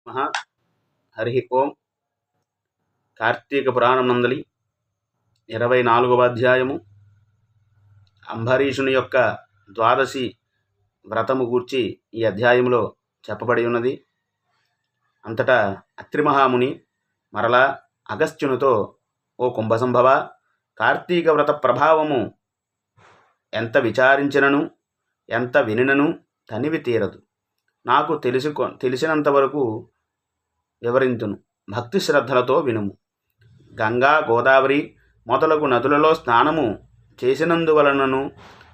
మహా హరి ఓం. కార్తీక పురాణం నందలి 24వ అధ్యాయము అంబరీషుని యొక్క ద్వాదశి వ్రతము గూర్చి ఈ అధ్యాయంలో చెప్పబడి ఉన్నది. అంతటా అత్రి మహాముని మరలా అగస్త్యునితో, ఓ కుంభసంభవ, కార్తీక వ్రత ప్రభావము ఎంత విచారించినను ఎంత వినినను తనివి తీరదు. నాకు తెలిసినంతవరకు వివరింతును, భక్తి శ్రద్ధలతో వినుము. గంగా, గోదావరి మొదలగు నదులలో స్నానము చేసినందువలనను,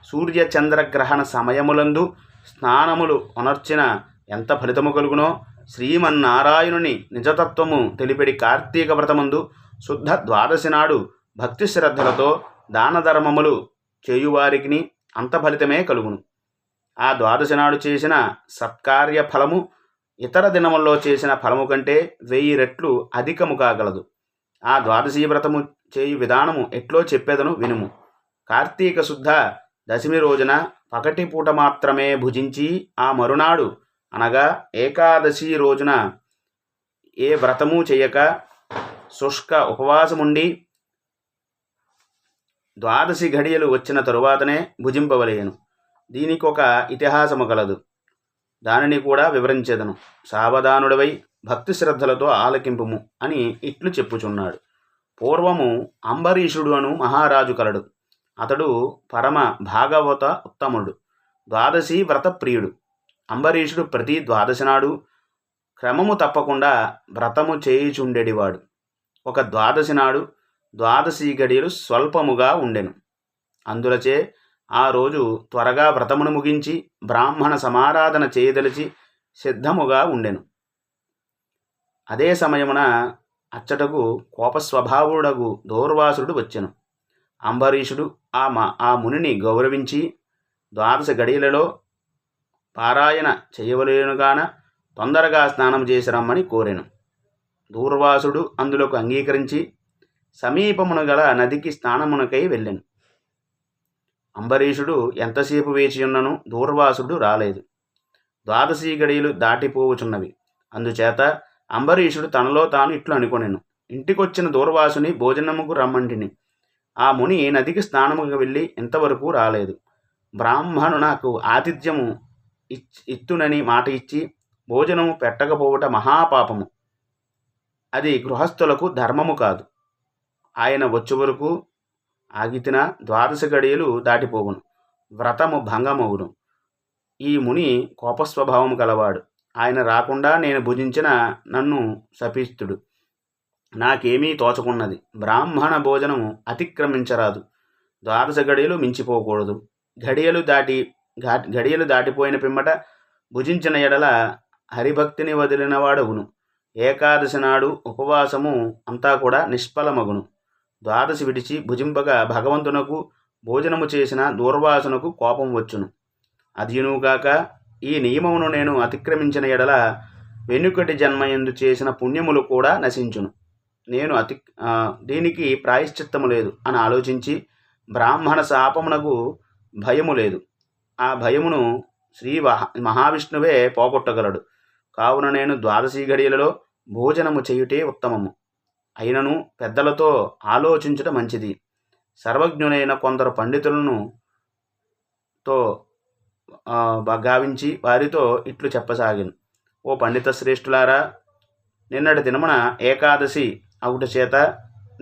సూర్య చంద్రగ్రహణ సమయములందు స్నానములు అనర్చిన ఎంత ఫలితము కలుగునో, శ్రీమన్నారాయణుని నిజతత్వము తెలిపెడి కార్తీక వ్రతమందు శుద్ధ ద్వాదశి నాడు భక్తి శ్రద్ధలతో దాన ధర్మములు చేయువారికి అంత ఫలితమే కలుగును. ఆ ద్వాదశి నాడు చేసిన సత్కార్య ఫలము ఇతర దినముల్లో చేసిన ఫలము కంటే 1000 రెట్లు అధికము కాగలదు. ఆ ద్వాదశీ వ్రతము చేయు విధానము ఎట్లో చెప్పేదను వినుము. కార్తీక శుద్ధ దశమి రోజున పగటి పూట మాత్రమే భుజించి, ఆ మరునాడు అనగా ఏకాదశి రోజున ఏ వ్రతము చేయక శుష్క ఉపవాసముండి ద్వాదశి ఘడియలు వచ్చిన తరువాతనే భుజింపవలేను. దీనికి ఒక ఇతిహాసము కలదు, దానిని కూడా వివరించేదను. సావధానుడవై భక్తి శ్రద్ధలతో ఆలకింపుము అని ఇట్లు చెప్పుచున్నాడు. పూర్వము అంబరీషుడు అను మహారాజు కలడు. అతడు పరమ భాగవత ఉత్తముడు, ద్వాదశి వ్రత ప్రియుడు. అంబరీషుడు ప్రతి ద్వాదశి నాడు క్రమము తప్పకుండా వ్రతము చేయుచుండెడివాడు. ఒక ద్వాదశి నాడు ద్వాదశి గడియలు స్వల్పముగా ఉండెను. అందులచే ఆ రోజు త్వరగా వ్రతమును ముగించి బ్రాహ్మణ సమారాధన చేయదలిచి సిద్ధముగా ఉండెను. అదే సమయమున అచ్చటకు కోపస్వభావుడగు దూర్వాసుడు వచ్చెను. అంబరీషుడు ఆ మునిని గౌరవించి, ద్వాదశ గడియలలో పారాయణ చేయవలేనుగాన తొందరగా స్నానం చేసి రమ్మని కోరెను. దూర్వాసుడు అందులోకి అంగీకరించి సమీపమున గల నదికి స్నానమునకై వెళ్ళెను. అంబరీషుడు ఎంతసేపు వేచియున్నను దూర్వాసుడు రాలేదు. ద్వాదశి గడియలు దాటిపోవుచున్నవి. అందుచేత అంబరీషుడు తనలో తాను ఇట్లు అనుకొనెను, ఇంటికొచ్చిన దూర్వాసుని భోజనముకు రమ్మంటిని. ఆ ముని నదికి స్నానముకు వెళ్ళి ఇంతవరకు రాలేదు. బ్రాహ్మణు నాకు ఆతిథ్యము ఇత్తునని మాట ఇచ్చి భోజనము పెట్టకపోవుట మహాపాపము. అది గృహస్థులకు ధర్మము కాదు. ఆయన వచ్చే వరకు ఆగితిన ద్వాదశ గడియలు దాటిపోవును, వ్రతము భంగమవును. ఈ ముని కోపస్వభావము గలవాడు. ఆయన రాకుండా నేను భుజించిన నన్ను శపిస్తుడు. నాకేమీ తోచకున్నది. బ్రాహ్మణ భోజనము అతిక్రమించరాదు. ద్వాదశ గడియలు మించిపోకూడదు. గడియలు దాటిపోయిన పిమ్మట భుజించిన ఎడల హరిభక్తిని వదిలినవాడవును. ఏకాదశి నాడు ఉపవాసము అంతా కూడా నిష్ఫలమగును. ద్వాదశి విడిచి భుజింపగా భగవంతునకు భోజనము చేసిన దూర్వాసునకు కోపం వచ్చును. అదియునుగాక ఈ నియమమును నేను అతిక్రమించిన ఎడల వెనుకటి జన్మయందు చేసిన పుణ్యములు కూడా నశించును. నేను దీనికి ప్రాయశ్చిత్తము లేదు అని ఆలోచించి, బ్రాహ్మణ శాపమునకు భయము లేదు, ఆ భయమును శ్రీ మహావిష్ణువే పోగొట్టగలడు. కావున నేను ద్వాదశి గడియలలో భోజనము చేయుటే ఉత్తమము. అయినను పెద్దలతో ఆలోచించడం మంచిది. సర్వజ్ఞులైన కొందరు పండితులను గావించి వారితో ఇట్లు చెప్పసాగిను. ఓ పండిత శ్రేష్ఠులారా, నిన్నటి దినమున ఏకాదశి అవుట చేత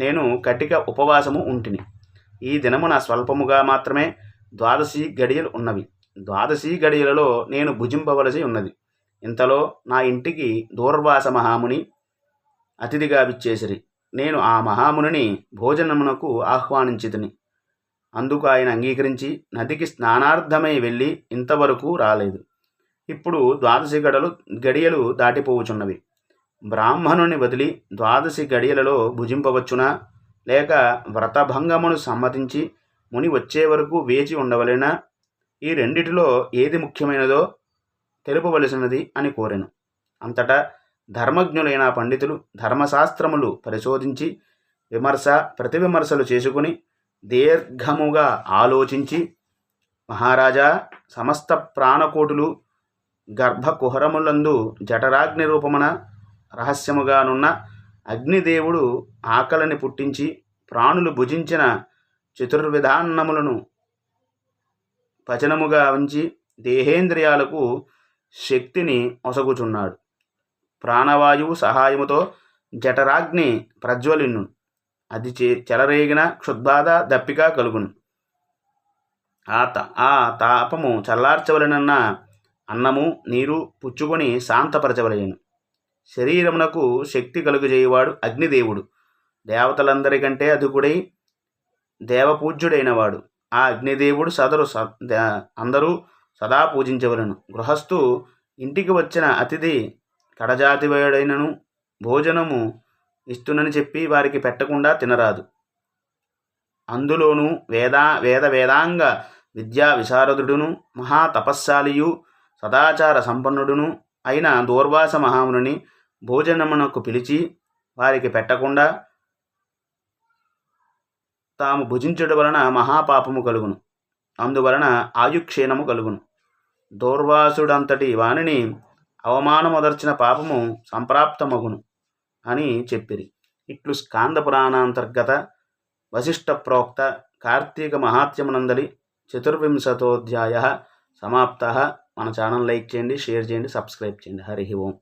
నేను కటిక ఉపవాసము ఉంటిని. ఈ దినమున స్వల్పముగా మాత్రమే ద్వాదశి గడియలు ఉన్నవి. ద్వాదశి గడియలలో నేను భుజింపవలసి ఉన్నది. ఇంతలో నా ఇంటికి దూర్వాస మహాముని అతిథిగా విచ్చేసిరి. నేను ఆ మహామునిని భోజనమునకు ఆహ్వానించితిని. అందుకు ఆయన అంగీకరించి నదికి స్నానార్థమై వెళ్ళి ఇంతవరకు రాలేదు. ఇప్పుడు ద్వాదశి గడియలు దాటిపోవుచున్నవి. బ్రాహ్మణుని వదిలి ద్వాదశి గడియలలో భుజింపవచ్చునా, లేక వ్రతభంగమును సమ్మతించి ముని వచ్చే వరకు వేచి ఉండవలెనా? ఈ రెండిటిలో ఏది ముఖ్యమైనదో తెలుపవలసినది అని కోరెను. అంతటా ధర్మజ్ఞులైన పండితులు ధర్మశాస్త్రములు పరిశోధించి విమర్శ ప్రతివిమర్శలు చేసుకుని దీర్ఘముగా ఆలోచించి, మహారాజా, సమస్త ప్రాణకోటులు గర్భకుహరములందు జఠరాగ్ని రూపమున రహస్యముగానున్న అగ్నిదేవుడు ఆకలిని పుట్టించి ప్రాణులు భుజించిన చతుర్విధాన్నములను పచనముగా ఉంచి దేహేంద్రియాలకు శక్తిని ఒసగుచున్నాడు. ప్రాణవాయువు సహాయముతో జఠరాగ్ని ప్రజ్వలిన్ను. అది చెలరేగిన క్షుద్బాధ దప్పిక కలుగును. ఆ తాపము చల్లార్చవలనన్న అన్నము నీరు పుచ్చుకొని శాంతపరచవలేను. శరీరమునకు శక్తి కలుగజేయువాడు అగ్నిదేవుడు. దేవతలందరికంటే అధికుడై దేవపూజ్యుడైనవాడు. ఆ అగ్నిదేవుడు అందరూ సదా పూజించవలను. గృహస్థు ఇంటికి వచ్చిన అతిథి కడజాతివాడైనను భోజనము ఇస్తునని చెప్పి వారికి పెట్టకుండా తినరాదు. అందులోనూ వేదాంగ విద్యా విశారదుడును మహాతపస్శాలియు సదాచార సంపన్నుడును అయిన దూర్వాస మహాముని భోజనమునకు పిలిచి వారికి పెట్టకుండా తాము భుజించడం వలన మహాపాపము కలుగును. అందువలన ఆయుక్షీణము కలుగును. దూర్వాసుడంతటి వానిని అవమానముదర్చిన పాపము సంప్రాప్తమగును అని చెప్పిరి. ఇట్లు స్కాంద పురాణాంతర్గత వశిష్ఠ ప్రోక్త కార్తీక మహాత్యమునందలి 14వ అధ్యాయ సమాప్త. మన ఛానల్ లైక్ చేయండి, షేర్ చేయండి, సబ్స్క్రైబ్ చేయండి. హరి ఓం.